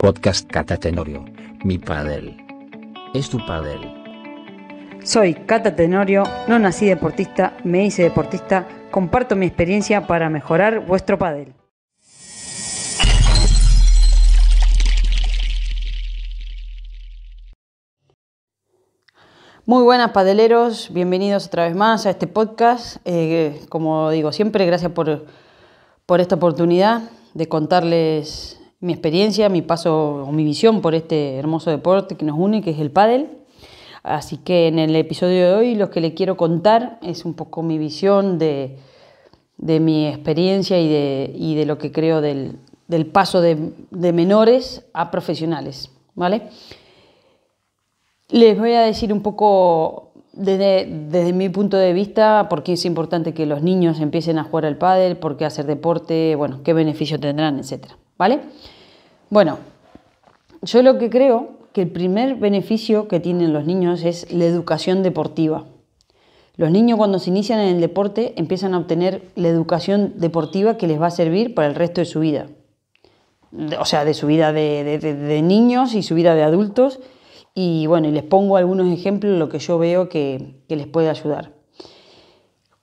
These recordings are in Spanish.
Podcast Cata Tenorio, mi pádel. Es tu pádel. Soy Cata Tenorio, no nací deportista, me hice deportista, comparto mi experiencia para mejorar vuestro pádel. Muy buenas padeleros, bienvenidos otra vez más a este podcast. Como digo siempre, gracias por esta oportunidad de contarles mi experiencia, mi paso o mi visión por este hermoso deporte que nos une, que es el pádel. Así que en el episodio de hoy lo que le quiero contar es un poco mi visión de mi experiencia y de lo que creo del paso de menores a profesionales, ¿vale? Les voy a decir un poco desde mi punto de vista por qué es importante que los niños empiecen a jugar al pádel, por qué hacer deporte, bueno, qué beneficios tendrán, etcétera, ¿vale? Bueno, yo lo que creo que el primer beneficio que tienen los niños es la educación deportiva. Los niños cuando se inician en el deporte empiezan a obtener la educación deportiva que les va a servir para el resto de su vida. O sea, de su vida de niños y su vida de adultos. Y bueno, y les pongo algunos ejemplos de lo que yo veo que les puede ayudar.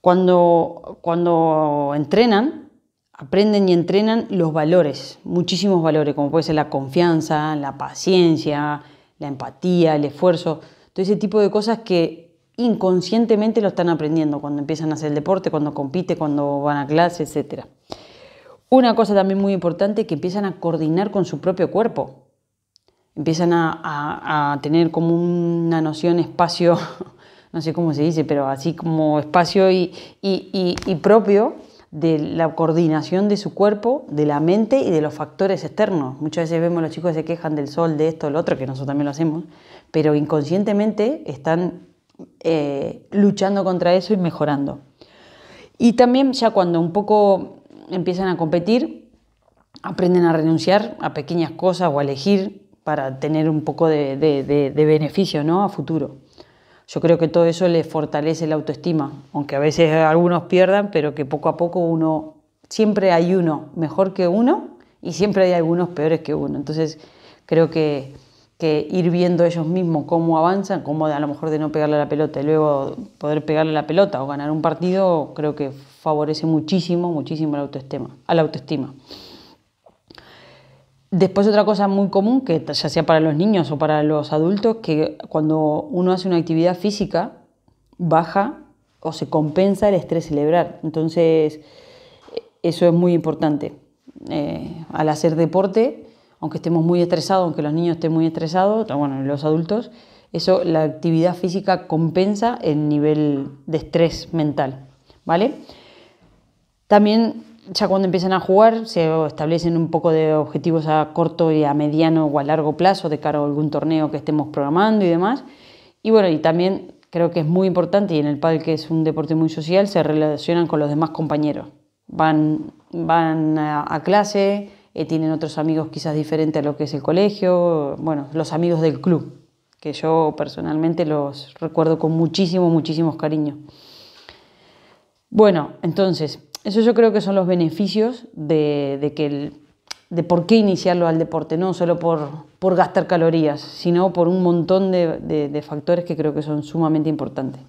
Cuando entrenan, aprenden y entrenan los valores, muchísimos valores, como puede ser la confianza, la paciencia, la empatía, el esfuerzo, todo ese tipo de cosas que inconscientemente lo están aprendiendo cuando empiezan a hacer el deporte, cuando compiten, cuando van a clase, etc. Una cosa también muy importante es que empiezan a coordinar con su propio cuerpo. Empiezan a tener como una noción espacio, no sé cómo se dice, pero así como espacio y propio de la coordinación de su cuerpo, de la mente y de los factores externos. Muchas veces vemos a los chicos que se quejan del sol, de esto, del otro, que nosotros también lo hacemos, pero inconscientemente están luchando contra eso y mejorando. Y también ya cuando un poco empiezan a competir, aprenden a renunciar a pequeñas cosas o a elegir para tener un poco de beneficio, ¿no?, a futuro. Yo creo que todo eso les fortalece la autoestima, aunque a veces algunos pierdan, pero que poco a poco siempre hay uno mejor que uno y siempre hay algunos peores que uno. Entonces creo que ir viendo ellos mismos cómo avanzan, cómo a lo mejor de no pegarle a la pelota y luego poder pegarle a la pelota o ganar un partido, creo que favorece muchísimo a la autoestima. Después otra cosa muy común, que ya sea para los niños o para los adultos, que cuando uno hace una actividad física, baja o se compensa el estrés cerebral. Entonces, eso es muy importante. Al hacer deporte, aunque estemos muy estresados, aunque los niños estén muy estresados, bueno, los adultos, la actividad física compensa el nivel de estrés mental, ¿vale? También ya cuando empiezan a jugar se establecen un poco de objetivos a corto y a mediano o a largo plazo de cara a algún torneo que estemos programando y demás. Y bueno, y también creo que es muy importante, y en el pádel, que es un deporte muy social, se relacionan con los demás compañeros. Van a clase, tienen otros amigos quizás diferentes a lo que es el colegio, bueno, los amigos del club, que yo personalmente los recuerdo con muchísimos cariños. Bueno, entonces, eso yo creo que son los beneficios de por qué iniciarlo al deporte, no solo por gastar calorías, sino por un montón de factores que creo que son sumamente importantes.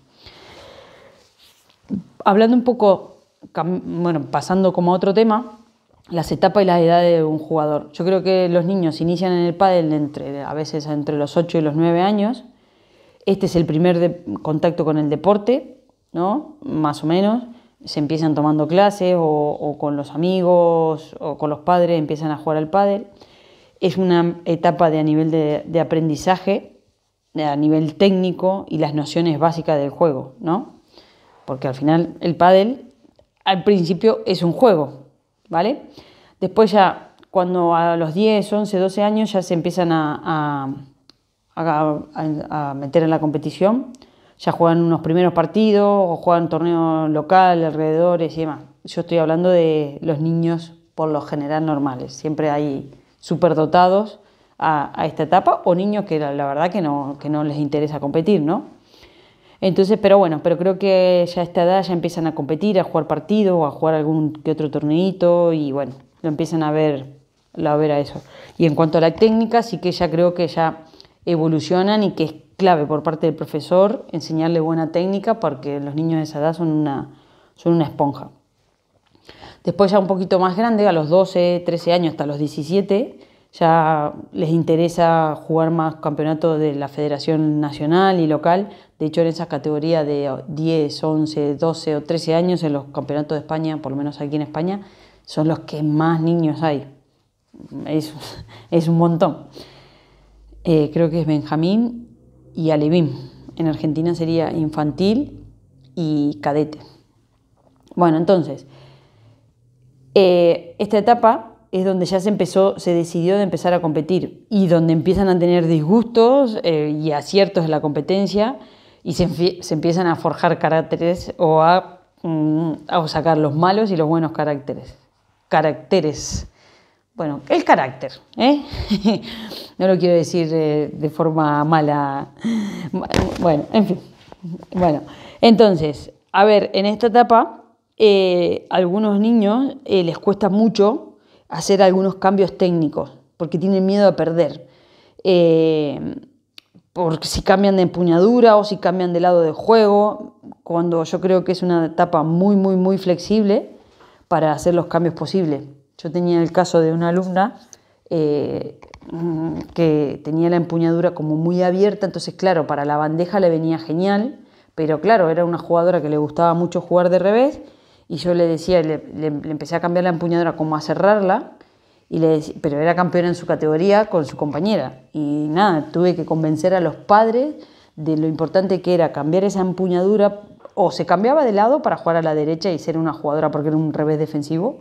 Hablando un poco, bueno, pasando como a otro tema, las etapas y las edades de un jugador. Yo creo que los niños inician en el pádel a veces entre los 8 y los 9 años. Este es el primer contacto con el deporte, ¿no?, más o menos. Se empiezan tomando clases o con los amigos o con los padres empiezan a jugar al pádel. Es una etapa a nivel de aprendizaje, a nivel técnico y las nociones básicas del juego, ¿no? Porque al final el pádel al principio es un juego, ¿vale? Después ya cuando a los 10, 11, 12 años ya se empiezan a meter en la competición. Ya juegan unos primeros partidos o juegan torneos locales, alrededores y demás. Yo estoy hablando de los niños por lo general normales. Siempre hay superdotados a esta etapa o niños que la verdad que no les interesa competir, ¿no? Entonces, pero creo que ya a esta edad ya empiezan a competir, a jugar partidos o a jugar algún que otro torneito y bueno, lo empiezan a ver la ver a eso. Y en cuanto a la técnica, sí que ya creo que ya evolucionan y que es clave por parte del profesor enseñarle buena técnica porque los niños de esa edad son una esponja. Después ya un poquito más grande, a los 12, 13 años hasta los 17, ya les interesa jugar más campeonatos de la Federación Nacional y local. De hecho, en esas categorías de 10, 11, 12 o 13 años, en los campeonatos de España, por lo menos aquí en España, son los que más niños hay. Es un montón. Creo que es Benjamín y Alevín. En Argentina sería infantil y cadete. Bueno, entonces, esta etapa es donde ya se decidió de empezar a competir y donde empiezan a tener disgustos y aciertos en la competencia y se empiezan a forjar caracteres o a sacar los malos y los buenos caracteres. Bueno, el carácter, ¿eh? No lo quiero decir de forma mala. Bueno, en fin. Bueno, entonces, a ver, en esta etapa, algunos niños les cuesta mucho hacer algunos cambios técnicos, porque tienen miedo a perder. Porque si cambian de empuñadura o si cambian de lado de juego, cuando yo creo que es una etapa muy, muy, muy flexible para hacer los cambios posibles. Yo tenía el caso de una alumna que tenía la empuñadura como muy abierta, entonces claro, para la bandeja le venía genial, pero claro, era una jugadora que le gustaba mucho jugar de revés y yo le decía, le empecé a cambiar la empuñadura como a cerrarla, pero era campeona en su categoría con su compañera y nada, tuve que convencer a los padres de lo importante que era cambiar esa empuñadura, o se cambiaba de lado para jugar a la derecha y ser una jugadora porque era un revés defensivo,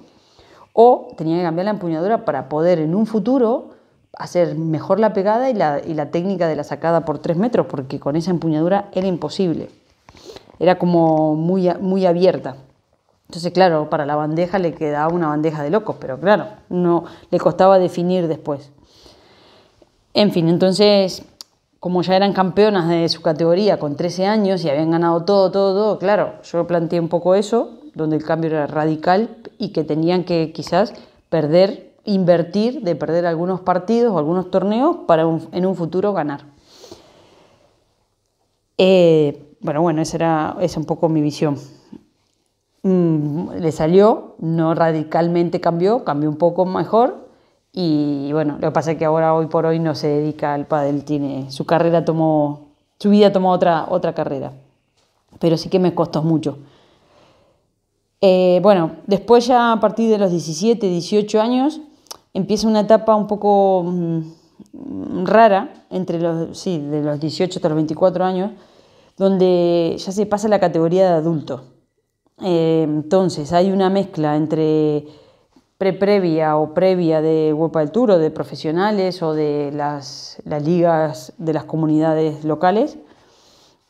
o tenía que cambiar la empuñadura para poder en un futuro hacer mejor la pegada y la técnica de la sacada por 3 metros, porque con esa empuñadura era imposible. Era como muy abierta. Entonces, claro, para la bandeja le quedaba una bandeja de locos, pero claro, no le costaba definir después. En fin, entonces, como ya eran campeonas de su categoría con 13 años y habían ganado todo, claro, yo planteé un poco eso, donde el cambio era radical y que tenían que quizás invertir de perder algunos partidos o algunos torneos para en un futuro ganar. Bueno, esa es un poco mi visión. Le salió, no radicalmente cambió un poco mejor y bueno, lo que pasa es que ahora hoy por hoy no se dedica al pádel, su vida tomó otra carrera, pero sí que me costó mucho. Bueno, después ya a partir de los 17, 18 años empieza una etapa un poco rara, de los 18 hasta los 24 años, donde ya se pasa a la categoría de adulto. Entonces hay una mezcla entre previa o previa de World Padel Tour o de profesionales o de las ligas de las comunidades locales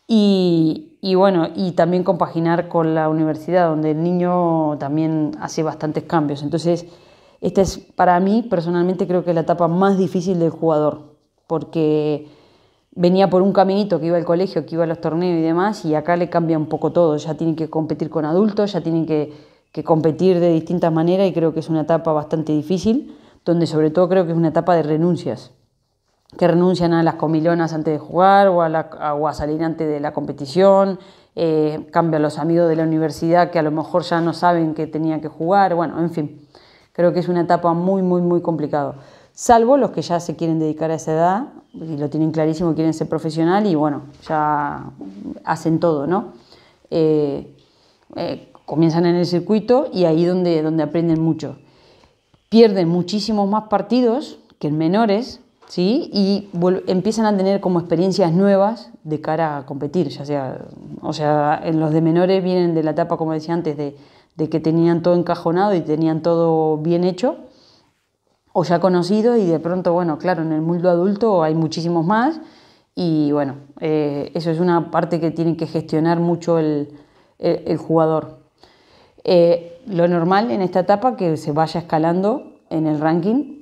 y bueno, y también compaginar con la universidad donde el niño también hace bastantes cambios. Entonces esta es, para mí personalmente, creo que es la etapa más difícil del jugador, porque venía por un caminito que iba al colegio, que iba a los torneos y demás, y acá le cambia un poco todo. Ya tienen que competir con adultos, ya tienen que competir de distintas maneras y creo que es una etapa bastante difícil, donde sobre todo creo que es una etapa de renuncias, que renuncian a las comilonas antes de jugar o a salir antes de la competición, cambian los amigos de la universidad que a lo mejor ya no saben que tenían que jugar, bueno, en fin, creo que es una etapa muy, muy, muy complicada. Salvo los que ya se quieren dedicar a esa edad y lo tienen clarísimo, quieren ser profesional y bueno, ya hacen todo, ¿no? Comienzan en el circuito y ahí donde aprenden mucho. Pierden muchísimos más partidos que en menores, ¿sí? Y empiezan a tener como experiencias nuevas de cara a competir, ya sea, o sea, en los de menores vienen de la etapa, como decía antes, de que tenían todo encajonado y tenían todo bien hecho, o ya conocido y de pronto, bueno, claro, en el mundo adulto hay muchísimos más y bueno, eso es una parte que tiene que gestionar mucho el jugador. Lo normal en esta etapa que se vaya escalando en el ranking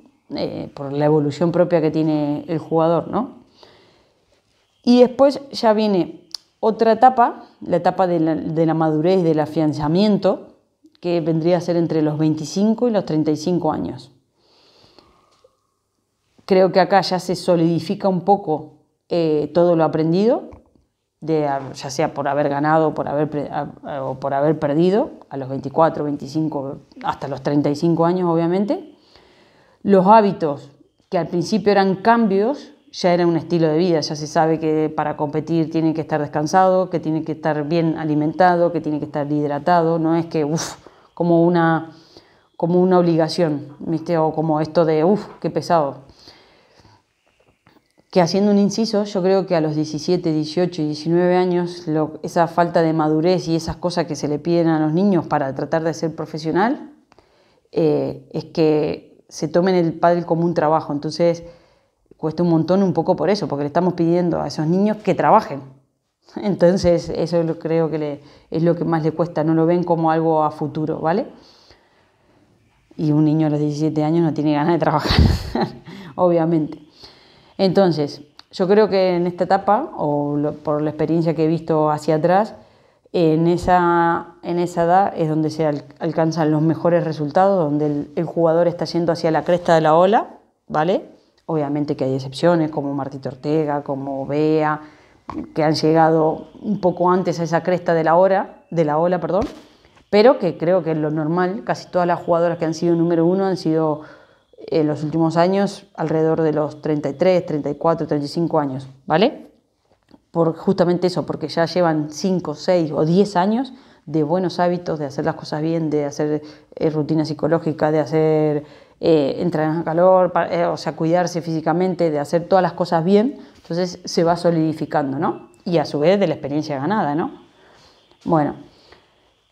por la evolución propia que tiene el jugador, ¿no? Y después ya viene otra etapa, la etapa de la madurez, del afianzamiento, que vendría a ser entre los 25 y los 35 años. Creo que acá ya se solidifica un poco todo lo aprendido, ya sea por haber ganado o por haber perdido a los 24, 25, hasta los 35 años, obviamente. Los hábitos, que al principio eran cambios, ya era un estilo de vida. Ya se sabe que para competir tiene que estar descansado, que tiene que estar bien alimentado, que tiene que estar hidratado. No es que, como una obligación, ¿viste? O como esto de, qué pesado. Que haciendo un inciso, yo creo que a los 17, 18 y 19 años, esa falta de madurez y esas cosas que se le piden a los niños para tratar de ser profesional, es que se tomen el pádel como un trabajo. Entonces cuesta un montón un poco por eso, porque le estamos pidiendo a esos niños que trabajen. Entonces eso creo que es lo que más le cuesta, no lo ven como algo a futuro, ¿vale? Y un niño a los 17 años no tiene ganas de trabajar, obviamente. Entonces, yo creo que en esta etapa, por la experiencia que he visto hacia atrás, en esa edad es donde se alcanzan los mejores resultados, donde el jugador está yendo hacia la cresta de la ola, ¿vale? Obviamente que hay excepciones, como Martito Ortega, como Bea, que han llegado un poco antes a esa cresta de la ola, pero que creo que es lo normal. Casi todas las jugadoras que han sido número 1 han sido en los últimos años alrededor de los 33, 34, 35 años, ¿vale? Por justamente eso, porque ya llevan 5, 6 o 10 años de buenos hábitos, de hacer las cosas bien, de hacer rutina psicológica, de hacer entrenar a calor, o sea, cuidarse físicamente, de hacer todas las cosas bien. Entonces se va solidificando, ¿no? Y a su vez de la experiencia ganada, ¿no? Bueno,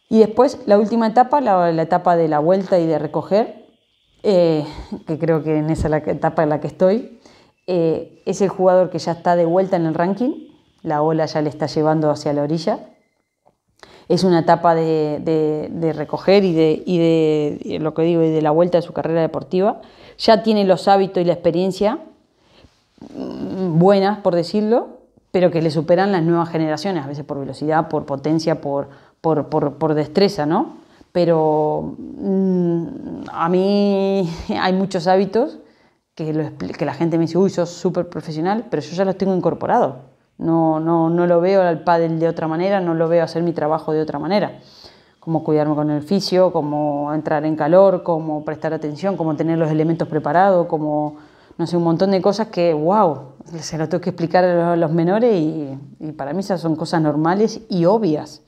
y después la última etapa, la etapa de la vuelta y de recoger, que creo que en esa es la etapa en la que estoy, es el jugador que ya está de vuelta en el ranking, la ola ya le está llevando hacia la orilla. Es una etapa de recoger y de lo que digo, y de la vuelta de su carrera deportiva. Ya tiene los hábitos y la experiencia buenas, por decirlo, pero que le superan las nuevas generaciones, a veces por velocidad, por potencia, por destreza, ¿no? Pero a mí hay muchos hábitos que la gente me dice, uy, sos súper profesional, pero yo ya los tengo incorporados. No lo veo al pádel de otra manera, no lo veo hacer mi trabajo de otra manera. Como cuidarme con el fisio, como entrar en calor, como prestar atención, como tener los elementos preparados, como, no sé, un montón de cosas que, wow, se lo tengo que explicar a los menores y para mí esas son cosas normales y obvias.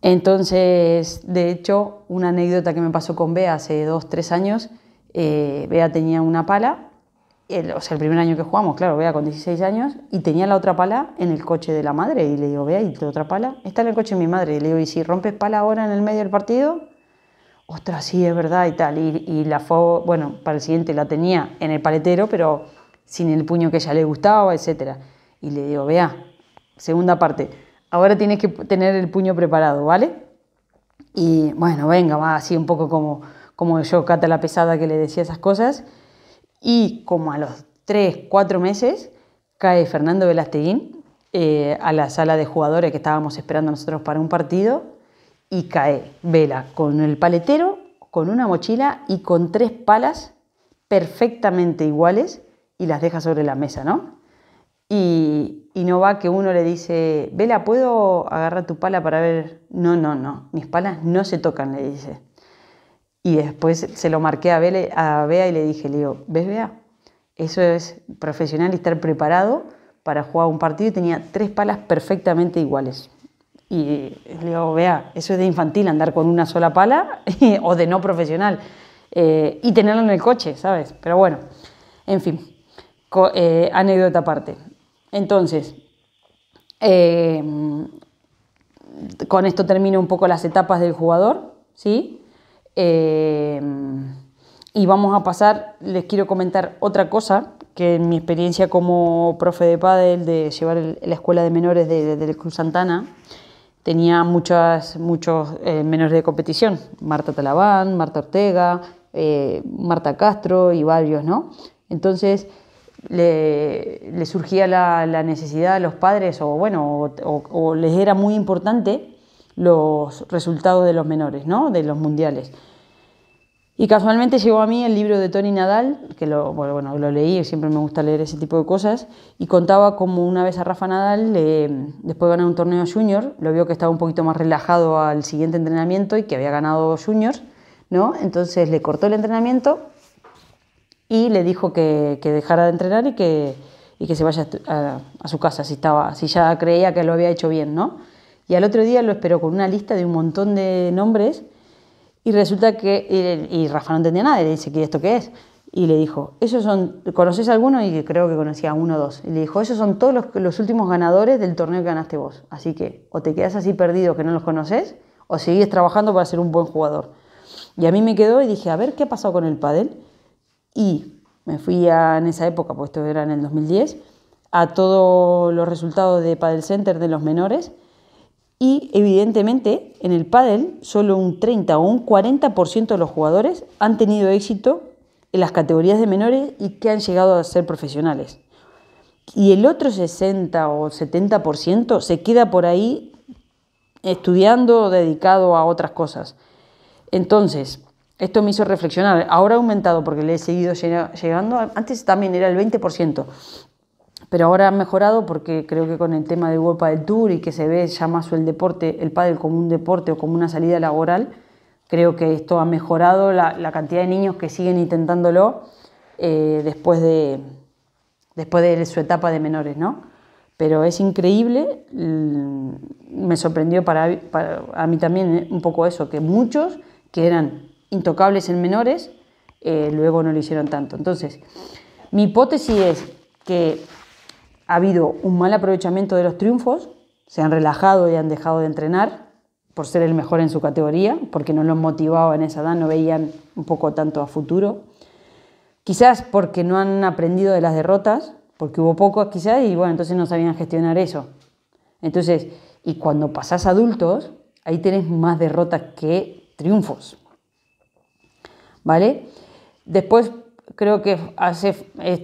Entonces, de hecho, una anécdota que me pasó con Bea hace 2, 3 años, Bea tenía una pala, el primer año que jugamos, claro, Bea con 16 años, y tenía la otra pala en el coche de la madre, y le digo, Bea, ¿y tu otra pala? Está en el coche de mi madre, y le digo, ¿y si rompes pala ahora en el medio del partido? Ostras, sí, es verdad, y tal, y bueno, para el siguiente la tenía en el paletero, pero sin el puño que a ella le gustaba, etc. Y le digo, Bea, segunda parte, ahora tienes que tener el puño preparado, ¿vale? Y bueno, venga, va así un poco como yo, Cata la pesada, que le decía esas cosas. Y como a los 3, 4 meses cae Fernando Velasteguín a la sala de jugadores que estábamos esperando nosotros para un partido, y cae Vela con el paletero, con una mochila y con 3 palas perfectamente iguales y las deja sobre la mesa, ¿no? Y no va que uno le dice, Vela, ¿puedo agarrar tu pala para ver? No, mis palas no se tocan, le dice. Y después se lo marqué a Bea y le digo, ¿ves, Bea? Eso es profesional y estar preparado para jugar un partido, y tenía 3 palas perfectamente iguales. Y le digo, Bea, eso es de infantil, andar con una sola pala o de no profesional, y tenerlo en el coche, ¿sabes? Pero bueno, en fin, anécdota aparte. Entonces, con esto termino un poco las etapas del jugador, ¿sí? Y vamos a pasar, les quiero comentar otra cosa, que en mi experiencia como profe de pádel, de llevar la escuela de menores del Club Santana, tenía muchos menores de competición, Marta Talabán, Marta Ortega, Marta Castro y varios, ¿no? Entonces le surgía la necesidad a los padres, o les era muy importante los resultados de los menores, ¿no? De los mundiales. Y casualmente llegó a mí el libro de Tony Nadal, que lo leí, siempre me gusta leer ese tipo de cosas, y contaba como una vez a Rafa Nadal, después de ganar un torneo junior, lo vio que estaba un poquito más relajado al siguiente entrenamiento y que había ganado juniors, ¿no? Entonces le cortó el entrenamiento y le dijo que dejara de entrenar y que se vaya a su casa si ya creía que lo había hecho bien, ¿no? Y al otro día lo esperó con una lista de un montón de nombres. Y resulta que, y Rafa no entendía nada, y le dice, ¿qué esto qué es? Y le dijo, ¿conoces a alguno? Y creo que conocía a uno o dos. Y le dijo, esos son todos los últimos ganadores del torneo que ganaste vos. Así que o te quedás así perdido que no los conoces, o seguís trabajando para ser un buen jugador. Y a mí me quedó y dije, a ver, ¿qué ha pasado con el pádel? Y me fui en esa época, pues esto era en el 2010, a todos los resultados de Padel Center de los menores. Y evidentemente en el pádel solo un 30 o un 40% de los jugadores han tenido éxito en las categorías de menores y que han llegado a ser profesionales. Y el otro 60 o 70% se queda por ahí estudiando o dedicado a otras cosas. Entonces, esto me hizo reflexionar. Ahora ha aumentado porque le he seguido llegando. Antes también era el 20%. Pero ahora ha mejorado porque creo que con el tema del World Padel Tour y que se ve ya más el deporte, el pádel como un deporte o como una salida laboral, creo que esto ha mejorado la cantidad de niños que siguen intentándolo después de su etapa de menores, ¿no? Pero es increíble, me sorprendió a mí también un poco eso, que muchos que eran intocables en menores, luego no lo hicieron tanto. Entonces, mi hipótesis es que ha habido un mal aprovechamiento de los triunfos, se han relajado y han dejado de entrenar por ser el mejor en su categoría, porque no los motivaba en esa edad, no veían un poco tanto a futuro. Quizás porque no han aprendido de las derrotas, porque hubo pocos quizás y bueno, entonces no sabían gestionar eso. Entonces, y cuando pasás a adultos, ahí tenés más derrotas que triunfos, ¿vale? Después, creo que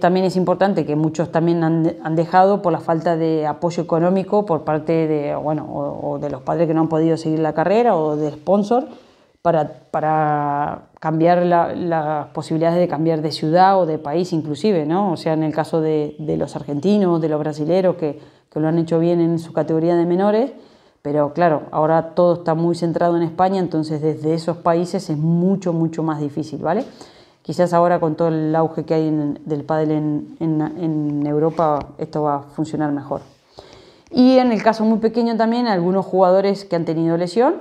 también es importante que muchos también han dejado por la falta de apoyo económico por parte de, o de los padres que no han podido seguir la carrera o de sponsor para cambiar las posibilidades de cambiar de ciudad o de país inclusive, ¿no? O sea, en el caso de los argentinos, de los brasileros que lo han hecho bien en su categoría de menores, pero claro, ahora todo está muy centrado en España, entonces desde esos países es mucho, mucho más difícil, ¿vale? Quizás ahora con todo el auge que hay del pádel en Europa esto va a funcionar mejor. Y en el caso muy pequeño también algunos jugadores que han tenido lesión,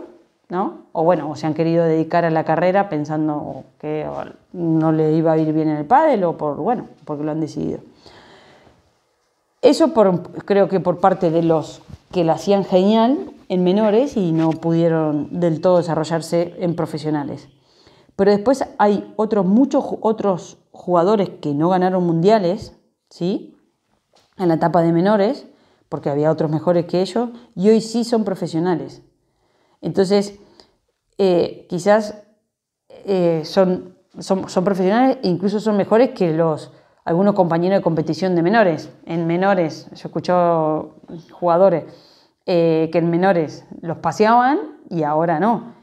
¿no? O se han querido dedicar a la carrera pensando que no les iba a ir bien en el pádel o porque lo han decidido. Eso creo que por parte de los que lo hacían genial en menores y no pudieron del todo desarrollarse en profesionales. Pero después hay muchos otros jugadores que no ganaron mundiales, ¿sí? En la etapa de menores, porque había otros mejores que ellos, y hoy sí son profesionales. Entonces, quizás son profesionales e incluso son mejores que algunos compañeros de competición de menores. En menores, yo he escuchado jugadores que en menores los paseaban y ahora no.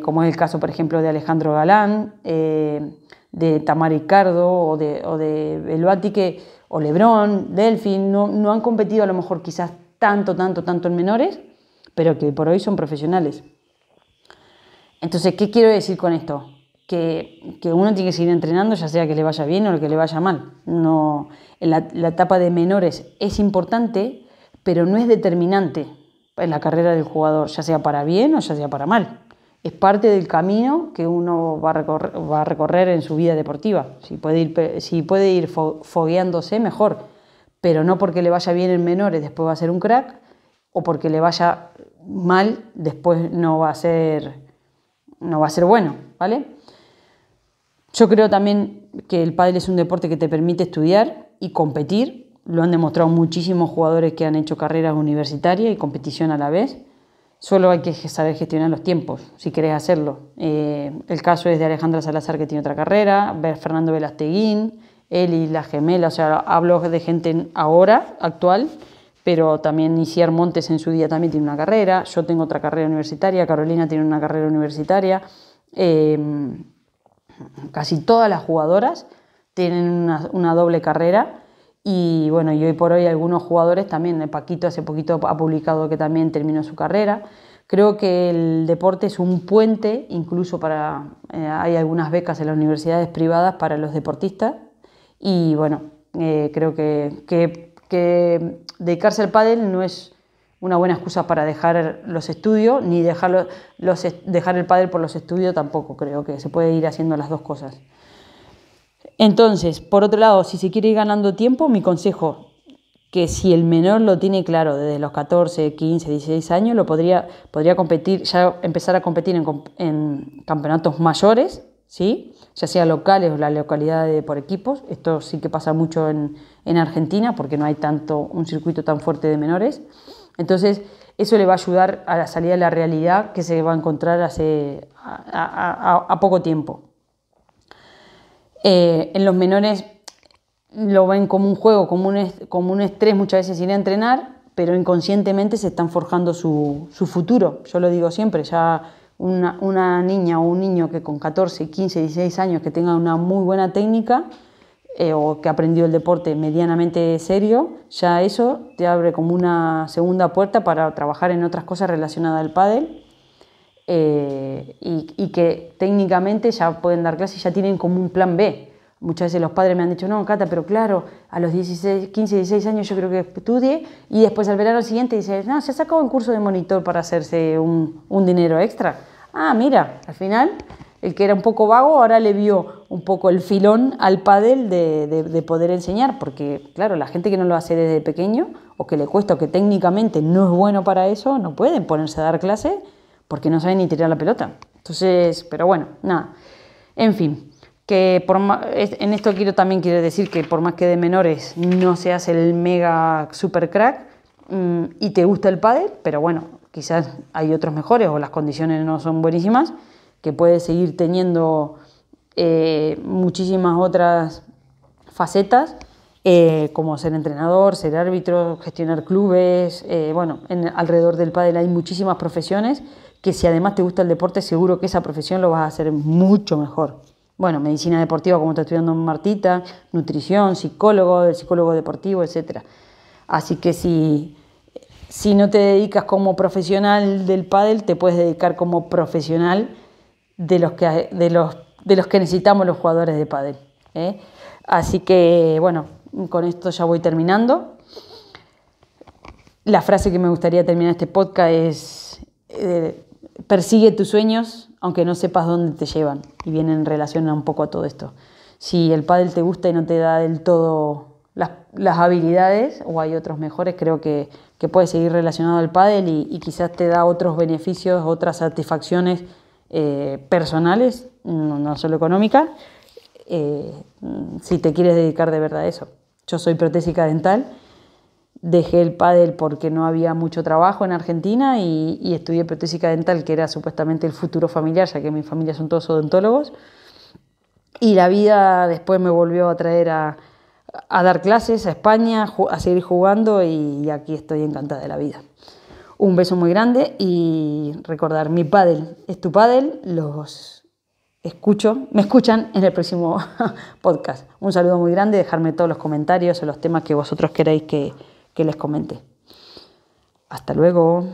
Como es el caso, por ejemplo, de Alejandro Galán, de Tamara Ricardo o de Belotti, o Lebrón, Delfín, no han competido a lo mejor quizás tanto en menores, pero que por hoy son profesionales. Entonces, ¿qué quiero decir con esto? Que uno tiene que seguir entrenando, ya sea que le vaya bien o que le vaya mal. No, la etapa de menores es importante, pero no es determinante en la carrera del jugador, ya sea para bien o ya sea para mal. Es parte del camino que uno va a recorrer en su vida deportiva. Si puede ir fogueándose, mejor. Pero no porque le vaya bien en menores, después va a ser un crack, o porque le vaya mal, después no va a ser bueno, ¿vale? Yo creo también que el pádel es un deporte que te permite estudiar y competir. Lo han demostrado muchísimos jugadores que han hecho carreras universitarias y competición a la vez. Solo hay que saber gestionar los tiempos, si querés hacerlo. El caso es de Alejandra Salazar, que tiene otra carrera, Fernando Velasteguín, él y la gemela, o sea, hablo de gente ahora, actual, pero también Isiar Montes en su día también tiene una carrera, yo tengo otra carrera universitaria, Carolina tiene una carrera universitaria, casi todas las jugadoras tienen una doble carrera. Y bueno, y hoy por hoy algunos jugadores también, Paquito hace poquito ha publicado que también terminó su carrera. Creo que el deporte es un puente, incluso hay algunas becas en las universidades privadas para los deportistas. Y bueno, creo que dedicarse al pádel no es una buena excusa para dejar los estudios, ni dejar el pádel por los estudios tampoco. Creo que se puede ir haciendo las dos cosas. Entonces, por otro lado, si se quiere ir ganando tiempo, mi consejo, que si el menor lo tiene claro desde los 14, 15, 16 años, podría competir, ya empezar a competir en campeonatos mayores, ¿sí? Ya sea locales o la localidad por equipos. Esto sí que pasa mucho en Argentina porque no hay un circuito tan fuerte de menores. Entonces, eso le va a ayudar a la salida de la realidad que se va a encontrar a poco tiempo. En los menores lo ven como un juego, como un estrés muchas veces ir a entrenar, pero inconscientemente se están forjando su futuro. Yo lo digo siempre, ya una niña o un niño que con 14, 15, 16 años que tenga una muy buena técnica o que ha aprendido el deporte medianamente serio, ya eso te abre como una segunda puerta para trabajar en otras cosas relacionadas al pádel. Y que técnicamente ya pueden dar clases y ya tienen como un plan B. Muchas veces los padres me han dicho, no, Cata, pero claro, a los 15, 16 años yo creo que estudie y después al verano siguiente dices, no, se ha sacado un curso de monitor para hacerse un dinero extra. Ah, mira, al final el que era un poco vago ahora le vio un poco el filón al pádel de poder enseñar, porque claro, la gente que no lo hace desde pequeño o que le cuesta o que técnicamente no es bueno para eso, no pueden ponerse a dar clases porque no saben ni tirar la pelota. Entonces, pero bueno, nada. En fin, en esto también quiero decir que por más que de menores no seas el mega super crack y te gusta el pádel, pero bueno, quizás hay otros mejores o las condiciones no son buenísimas, que puedes seguir teniendo muchísimas otras facetas, como ser entrenador, ser árbitro, gestionar clubes. Bueno, alrededor del pádel hay muchísimas profesiones que si además te gusta el deporte, seguro que esa profesión lo vas a hacer mucho mejor. Bueno, medicina deportiva, como está estudiando Martita, nutrición, psicólogo deportivo, etc. Así que si no te dedicas como profesional del pádel, te puedes dedicar como profesional de los que necesitamos los jugadores de pádel. Así que, bueno, con esto ya voy terminando. La frase que me gustaría terminar este podcast es persigue tus sueños aunque no sepas dónde te llevan, y viene en relación a un poco a todo esto. Si el pádel te gusta y no te da del todo las habilidades, o hay otros mejores, creo que puedes seguir relacionado al pádel y quizás te da otros beneficios, otras satisfacciones personales, no solo económicas, si te quieres dedicar de verdad a eso. Yo soy protésica dental. Dejé el pádel porque no había mucho trabajo en Argentina y estudié protésica dental, que era supuestamente el futuro familiar, ya que mi familia son todos odontólogos. Y la vida después me volvió a traer a dar clases a España, a seguir jugando, y aquí estoy encantada de la vida. Un beso muy grande y recordar, mi pádel es tu pádel. Me escuchan en el próximo podcast. Un saludo muy grande, dejarme todos los comentarios o los temas que vosotros queráis que les comente. Hasta luego.